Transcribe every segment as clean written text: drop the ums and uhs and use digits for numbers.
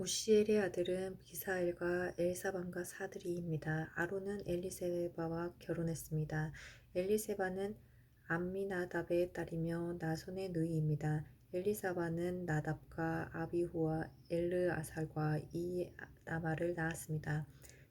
우시엘의 아들은 미사엘과 엘사반과 사드리입니다. 아론은 엘리세바와 결혼했습니다. 엘리세바는 암미나답의 딸이며 나손의 누이입니다. 엘리사바는 나답과 아비후와 엘르아살과 이나마를 낳았습니다.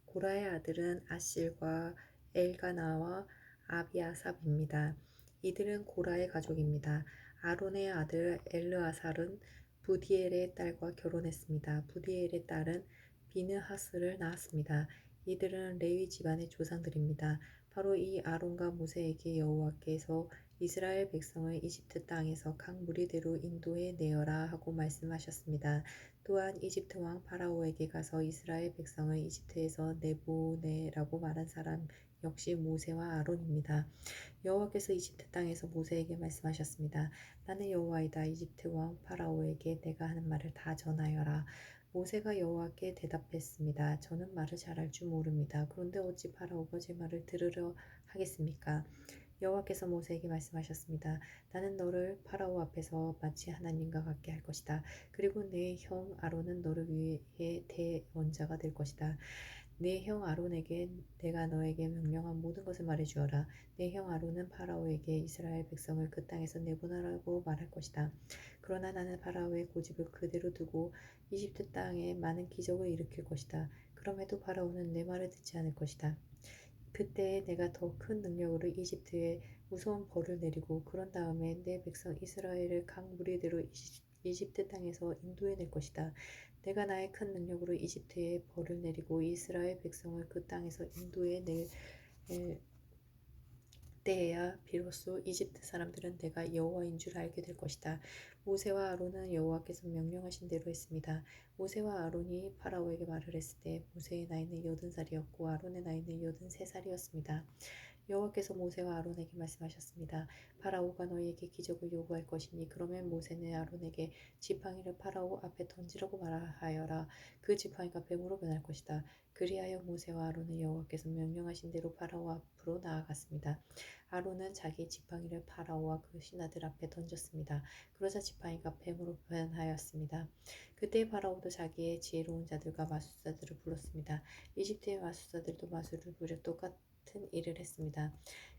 고라의 아들은 아실과 엘가나와 아비아삽입니다. 이들은 고라의 가족입니다. 아론의 아들 엘르아살은 부디엘의 딸과 결혼했습니다. 부디엘의 딸은 비느하스를 낳았습니다. 이들은 레위 집안의 조상들입니다. 바로 이 아론과 모세에게 여호와께서 이스라엘 백성을 이집트 땅에서 각 무리대로 인도해 내어라 하고 말씀하셨습니다. 또한 이집트 왕 파라오에게 가서 이스라엘 백성을 이집트에서 내보내라고 말한 사람 역시 모세와 아론입니다. 여호와께서 이집트 땅에서 모세에게 말씀하셨습니다. 나는 여호와이다. 이집트 왕 파라오에게 내가 하는 말을 다 전하여라. 모세가 여호와께 대답했습니다. 저는 말을 잘할 줄 모릅니다. 그런데 어찌 파라오가 제 말을 들으려 하겠습니까? 여호와께서 모세에게 말씀하셨습니다. 나는 너를 파라오 앞에서 마치 하나님과 같게 할 것이다. 그리고 내 형 아론은 너를 위해 대원자가 될 것이다. 내 형 아론에게 내가 너에게 명령한 모든 것을 말해주어라. 내 형 아론은 파라오에게 이스라엘 백성을 그 땅에서 내보내라고 말할 것이다. 그러나 나는 파라오의 고집을 그대로 두고 이집트 땅에 많은 기적을 일으킬 것이다. 그럼에도 파라오는 내 말을 듣지 않을 것이다. 그때에 내가 더 큰 능력으로 이집트에 무서운 벌을 내리고 그런 다음에 내 백성 이스라엘을 각 무리대로 이집트 땅에서 인도해낼 것이다. 내가 나의 큰 능력으로 이집트에 벌을 내리고 이스라엘 백성을 그 땅에서 인도해낼 때에야 비로소 이집트 사람들은 내가 여호와인 줄 알게 될 것이다. 모세와 아론은 여호와께서 명령하신 대로 했습니다. 모세와 아론이 파라오에게 말을 했을 때 모세의 나이는 80살이었고 아론의 나이는 83살이었습니다. 여호와께서 모세와 아론에게 말씀하셨습니다. 파라오가 너희에게 기적을 요구할 것이니 그러면 모세는 아론에게 지팡이를 파라오 앞에 던지라고 말하여라. 그 지팡이가 뱀으로 변할 것이다. 그리하여 모세와 아론은 여호와께서 명령하신 대로 파라오 앞으로 나아갔습니다. 아론은 자기 지팡이를 파라오와 그 신하들 앞에 던졌습니다. 그러자 지팡이가 뱀으로 변하였습니다. 그때 파라오도 자기의 지혜로운 자들과 마술사들을 불렀습니다. 이집트의 마술사들도 마술을 부려 똑같은 일을 했습니다.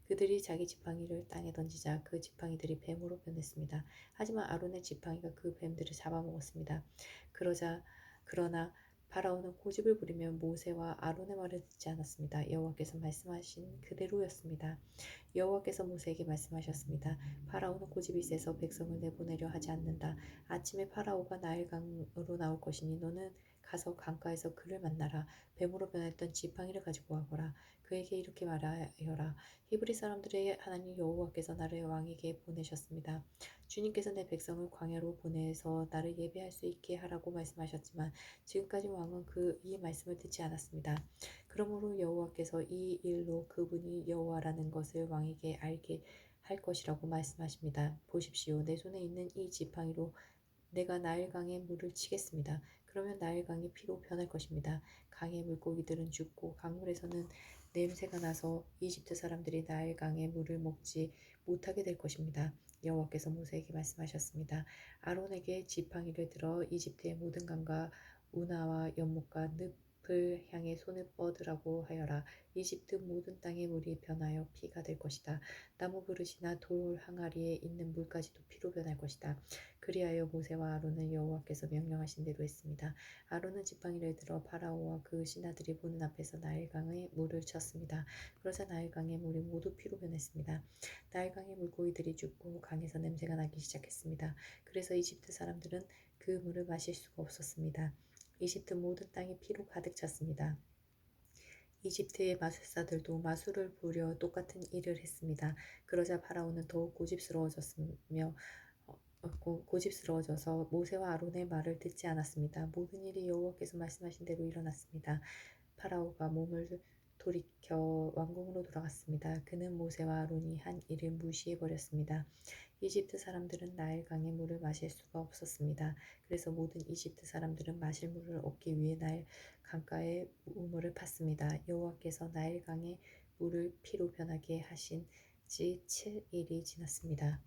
그들이 자기 지팡이를 땅에 던지자 그 지팡이들이 뱀으로 변했습니다. 하지만 아론의 지팡이가 그 뱀들을 잡아먹었습니다. 그러나 파라오는 고집을 부리며 모세와 아론의 말을 듣지 않았습니다. 여호와께서 말씀하신 그대로였습니다. 여호와께서 모세에게 말씀하셨습니다. 파라오는 고집이 세서 백성을 내보내려 하지 않는다. 아침에 파라오가 나일강으로 나올 것이니 너는 가서 강가에서 그를 만나라. 뱀으로 변했던 지팡이를 가지고 와거라. 그에게 이렇게 말하여라. 히브리 사람들의 하나님 여호와께서 나를 왕에게 보내셨습니다. 주님께서 내 백성을 광야로 보내서 나를 예배할 수 있게 하라고 말씀하셨지만 지금까지 왕은 이 말씀을 듣지 않았습니다. 그러므로 여호와께서 이 일로 그분이 여호와라는 것을 왕에게 알게 할 것이라고 말씀하십니다. 보십시오. 내 손에 있는 이 지팡이로 내가 나일강에 물을 치겠습니다. 그러면 나일강이 피로 변할 것입니다. 강의 물고기들은 죽고 강물에서는 냄새가 나서 이집트 사람들이 나일강의 물을 먹지 못하게 될 것입니다. 여호와께서 모세에게 말씀하셨습니다. 아론에게 지팡이를 들어 이집트의 모든 강과 운하와 연못과 늪을 향해 손을 뻗으라고 하여라. 이집트 모든 땅의 물이 변하여 피가 될 것이다. 나무 그릇이나 돌 항아리에 있는 물까지도 피로 변할 것이다. 그리하여 모세와 아론은 여호와께서 명령하신 대로 했습니다. 아론은 지팡이를 들어 파라오와 그 신하들이 보는 앞에서 나일강에 물을 쳤습니다. 그러자 나일강의 물이 모두 피로 변했습니다. 나일강의 물고기들이 죽고 강에서 냄새가 나기 시작했습니다. 그래서 이집트 사람들은 그 물을 마실 수가 없었습니다. 이집트 모든 땅이 피로 가득 찼습니다. 이집트의 마술사들도 마술을 부려 똑같은 일을 했습니다. 그러자 파라오는 더욱 고집스러워져서 모세와 아론의 말을 듣지 않았습니다. 모든 일이 여호와께서 말씀하신 대로 일어났습니다. 파라오가 몸을 돌이켜 왕궁으로 돌아갔습니다. 그는 모세와 아론이 한 일을 무시해 버렸습니다. 이집트 사람들은 나일강의 물을 마실 수가 없었습니다. 그래서 모든 이집트 사람들은 마실 물을 얻기 위해 나일 강가에 우물을 팠습니다. 여호와께서 나일강의 물을 피로 변하게 하신 지 7일이 지났습니다.